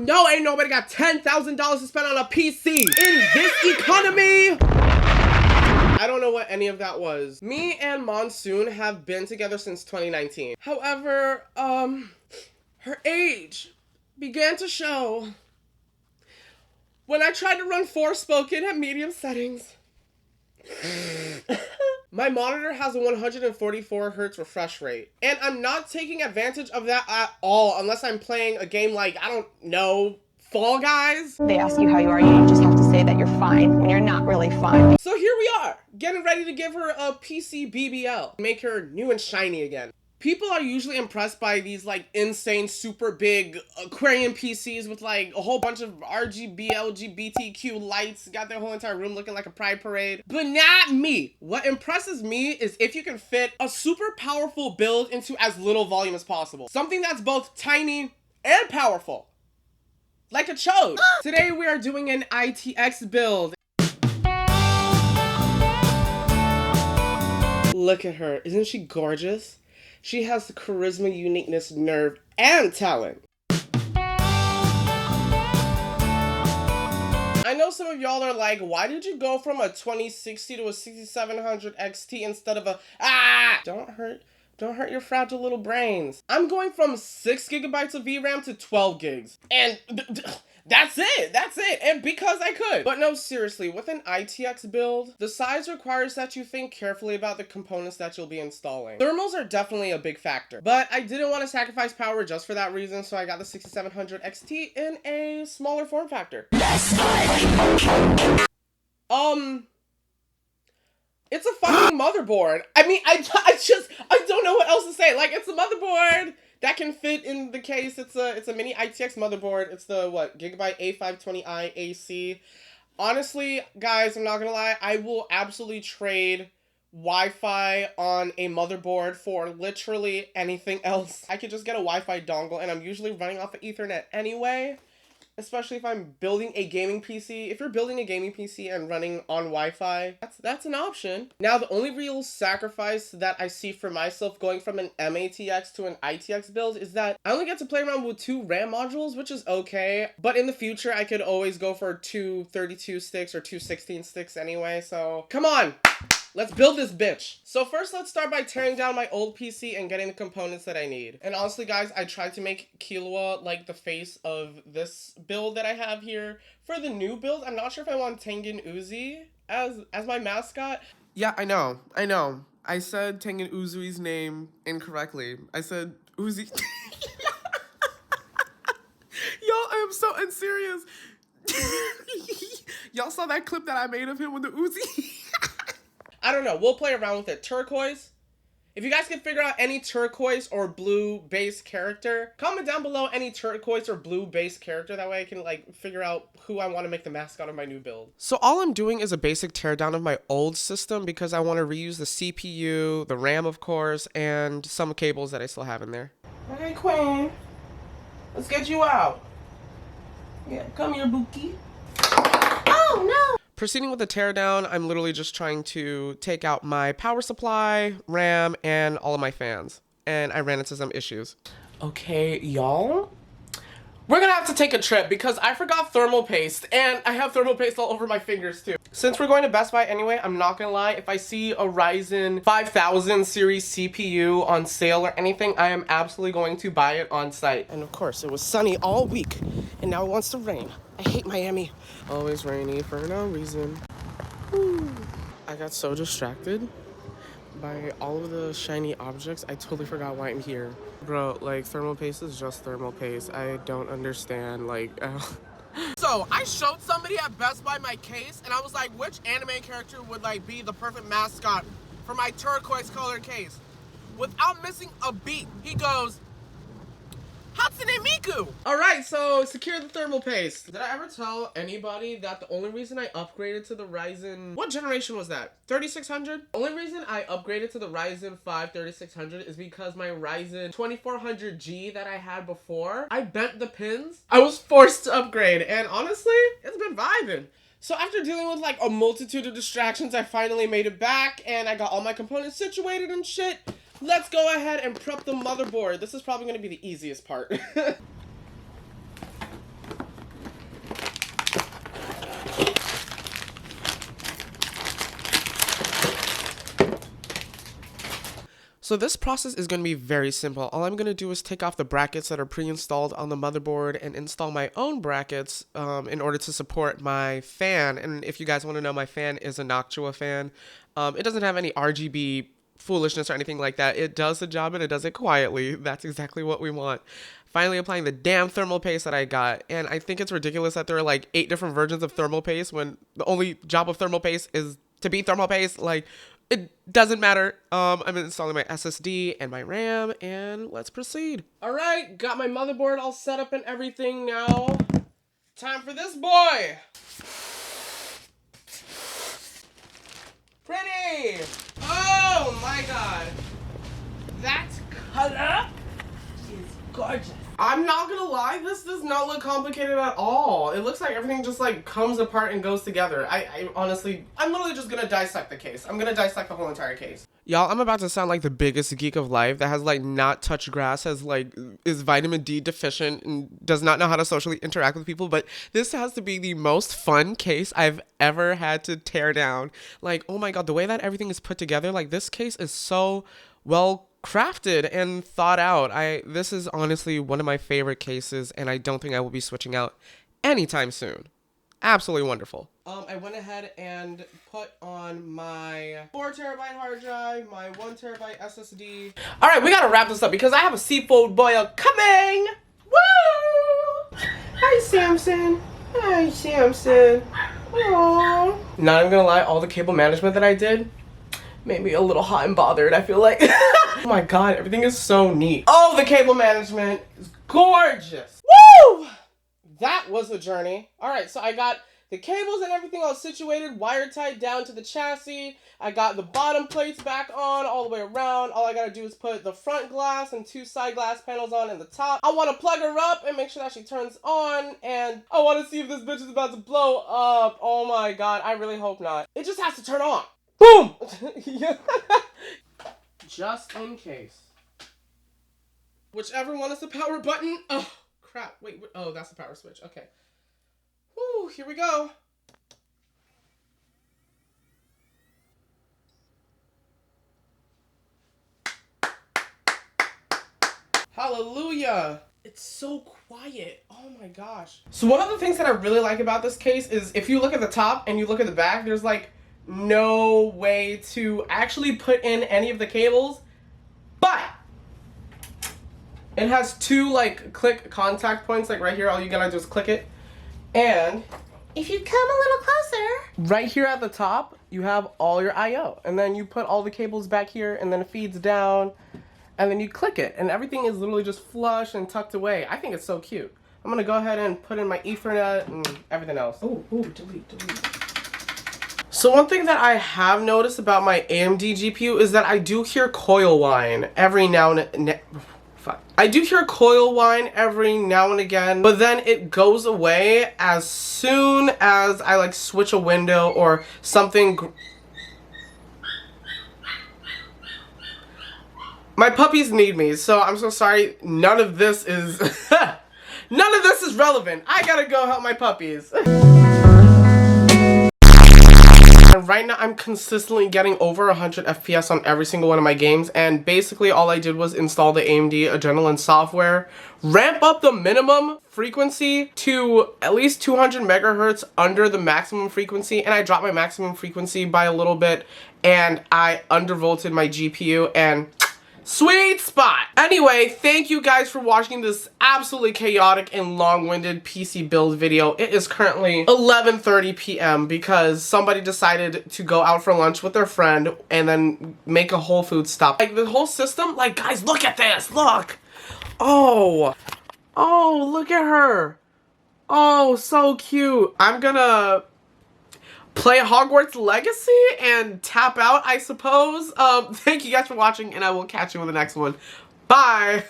No, ain't nobody got $10,000 to spend on a PC in this economy. I don't know what any of that was. Me and Monsoon have been together since 2019. However, her age began to show when I tried to run Forspoken at medium settings. My monitor has a 144 hertz refresh rate, and I'm not taking advantage of that at all unless I'm playing a game like, I don't know, Fall Guys. They ask you how you are, you just have to say that you're fine when you're not really fine. So here we are, getting ready to give her a PC BBL, make her new and shiny again. People are usually impressed by these like insane, super big aquarium PCs with like a whole bunch of RGB, LGBTQ lights, got their whole entire room looking like a pride parade. But not me. What impresses me is if you can fit a super powerful build into as little volume as possible. Something that's both tiny and powerful. Like a chode. Today we are doing an ITX build. Look at her. Isn't she gorgeous? She has the charisma, uniqueness, nerve, and talent. I know some of y'all are like, why did you go from a 2060 to a 6700 XT instead of a, Don't hurt your fragile little brains. I'm going from 6 gigabytes of VRAM to 12 gigs. And that's it, and because I could. But no, seriously, with an ITX build, the size requires that you think carefully about the components that you'll be installing. Thermals are definitely a big factor, but I didn't want to sacrifice power just for that reason, so I got the 6700 XT in a smaller form factor. It's a fucking motherboard. I mean, I don't know what else to say. Like, it's a motherboard that can fit in the case. It's a mini ITX motherboard. It's the, Gigabyte A520i AC. Honestly, guys, I'm not gonna lie. I will absolutely trade Wi-Fi on a motherboard for literally anything else. I could just get a Wi-Fi dongle, and I'm usually running off of Ethernet anyway. Especially if I'm building a gaming PC. If you're building a gaming PC and running on Wi-Fi, that's an option. Now, the only real sacrifice that I see for myself going from an MATX to an ITX build is that I only get to play around with 2 RAM modules, which is okay. But in the future, I could always go for 2 32 sticks or 2 16 sticks anyway. So, come on! Let's build this bitch. So first, let's start by tearing down my old PC and getting the components that I need. And honestly, guys, I tried to make Killua like the face of this build that I have here. For the new build, I'm not sure if I want Tengen Uzi as my mascot. Yeah, I know. I said Tengen Uzi's name incorrectly. I said Uzi. Yo, I am so unserious. Y'all saw that clip that I made of him with the Uzi? I don't know. We'll play around with it. Turquoise. If you guys can figure out any turquoise or blue base character, comment down below any turquoise or blue base character. That way I can figure out who I want to make the mascot of my new build. So all I'm doing is a basic teardown of my old system because I want to reuse the CPU, the RAM of course, and some cables that I still have in there. Okay, Queen. Let's get you out. Yeah, come here, Buki. Oh no! Proceeding with the teardown, I'm literally just trying to take out my power supply, RAM, and all of my fans. And I ran into some issues. Okay, y'all. We're gonna have to take a trip because I forgot thermal paste, and I have thermal paste all over my fingers too. Since we're going to Best Buy anyway, I'm not gonna lie, if I see a Ryzen 5000 series CPU on sale or anything, I am absolutely going to buy it on site. And of course, it was sunny all week, and now it wants to rain. I hate Miami. Always rainy for no reason. Woo. I got so distracted by all of the shiny objects, I totally forgot why I'm here. Bro, thermal paste is just thermal paste. I don't understand, So, I showed somebody at Best Buy my case, and I was like, which anime character would, be the perfect mascot for my turquoise colored case? Without missing a beat, he goes, Hatsune Miku! Alright, so secure the thermal paste. Did I ever tell anybody that the only reason I upgraded to the Ryzen... What generation was that? 3600? The only reason I upgraded to the Ryzen 5 3600 is because my Ryzen 2400G that I had before, I bent the pins. I was forced to upgrade, and honestly, it's been vibing. So after dealing with a multitude of distractions, I finally made it back, and I got all my components situated and shit. Let's go ahead and prep the motherboard. This is probably going to be the easiest part. So this process is going to be very simple. All I'm going to do is take off the brackets that are pre-installed on the motherboard and install my own brackets in order to support my fan. And if you guys want to know, my fan is a Noctua fan. It doesn't have any RGB foolishness or anything like that. It does the job and it does it quietly. That's exactly what we want. Finally applying the damn thermal paste that I got. And I think it's ridiculous that there are like 8 different versions of thermal paste when the only job of thermal paste is to be thermal paste. Like, it doesn't matter. I'm installing my SSD and my RAM, and let's proceed. All right, got my motherboard all set up and everything now. Time for this boy. Pretty. Oh my God. That color is gorgeous. I'm not gonna lie, this does not look complicated at all. It looks like everything just like comes apart and goes together. I honestly, I'm literally just gonna dissect the case. I'm gonna dissect the whole entire case. Y'all, I'm about to sound like the biggest geek of life that has like not touched grass, has like, is vitamin D deficient and does not know how to socially interact with people, but this has to be the most fun case I've ever had to tear down. Like, oh my God, the way that everything is put together, like this case is so well crafted and thought out. This is honestly one of my favorite cases, and I don't think I will be switching out anytime soon. Absolutely wonderful. I went ahead and put on my 4TB hard drive, my 1TB SSD. All right, we gotta wrap this up because I have a seafood boil coming. Woo! Hi, Samson. Hi, Samson. Aww. Not even gonna lie, all the cable management that I did made me a little hot and bothered, I feel like. Oh my God, everything is so neat. Oh, the cable management is gorgeous. Woo! That was a journey. All right, so I got the cables and everything all situated, wire tied down to the chassis. I got the bottom plates back on all the way around. All I gotta do is put the front glass and 2 side glass panels on in the top. I wanna plug her up and make sure that she turns on, and I wanna see if this bitch is about to blow up. Oh my God, I really hope not. It just has to turn on. Boom! Just in case. Whichever one is the power button. Oh, crap. Wait, oh, that's the power switch. Okay. Woo, here we go. Hallelujah. It's so quiet. Oh my gosh. So one of the things that I really like about this case is if you look at the top and you look at the back, there's like no way to actually put in any of the cables, but it has 2 like click contact points, like right here. All you gotta do is click it, and if you come a little closer, right here at the top you have all your IO, and then you put all the cables back here, and then it feeds down, and then you click it, and everything is literally just flush and tucked away. I think it's so cute. I'm gonna go ahead and put in my Ethernet and everything else. Oh, delete. So one thing that I have noticed about my AMD GPU is that I do hear coil whine every now and I do hear coil whine every now and again, but then it goes away as soon as I like switch a window or something. My puppies need me, so I'm so sorry. None of this is none of this is relevant. I gotta go help my puppies. Right now I'm consistently getting over 100 FPS on every single one of my games, and basically all I did was install the AMD Adrenalin software, ramp up the minimum frequency to at least 200 megahertz under the maximum frequency, and I dropped my maximum frequency by a little bit, and I undervolted my GPU, and sweet spot! Anyway, thank you guys for watching this absolutely chaotic and long-winded PC build video. It is currently 11:30 p.m. because somebody decided to go out for lunch with their friend and then make a Whole Foods stop. Like, the whole system, like, guys, look at this! Look! Oh, look at her! Oh, so cute! I'm gonna play Hogwarts Legacy and tap out, I suppose. Thank you guys for watching, and I will catch you in the next one. Bye!